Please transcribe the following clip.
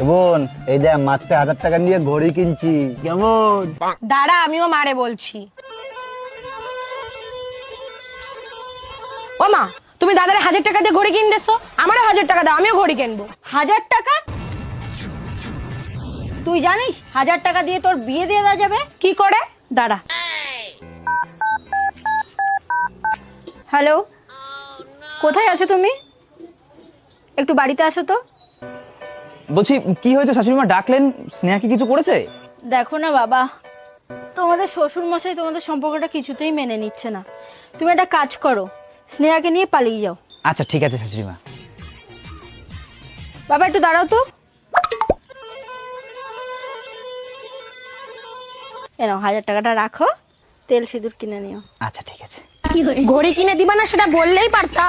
বোন, এই দেখ মাত্র 1000 টাকা নিয়ে ঘড়ি কিনছি, কেমন? দাঁড়া আমিও মারে বলছি। ও মা, তুমি দাদারে 1000 টাকা দিয়ে ঘড়ি কিনতেছো, আমারও 1000 টাকা দাও, আমিও ঘড়ি কিনবো। 1000 টাকা? তুই জানিস 1000 টাকা দিয়ে তোর বিয়ে দিয়ে দেওয়া যাবে? কি করে? দাঁড়া। হ্যালো, কোথায় আছো তুমি? একটু বাড়িতে আসো তো। বলছি কি হয়েছে, শাশুড়িমা ডাকলেন? স্নেহা কি কিছু করেছে? দেখো না বাবা, তোমাদের শ্বশুর মশাই তোমাদের সম্পর্কটা কিছুতেই মেনে নিচ্ছে না। তুমি একটা কাজ করো, স্নেহাকে নিয়ে পালিয়ে যাও। আচ্ছা ঠিক আছে শাশুড়িমা। বাবা একটু দাঁড়াও তো। এনাও 1000 টাকাটা রাখো, তেল সিঁদুর কিনে নিও। আচ্ছা ঠিক আছে। ঘড়ি কিনে দিবা না সেটা বললেই পারতা।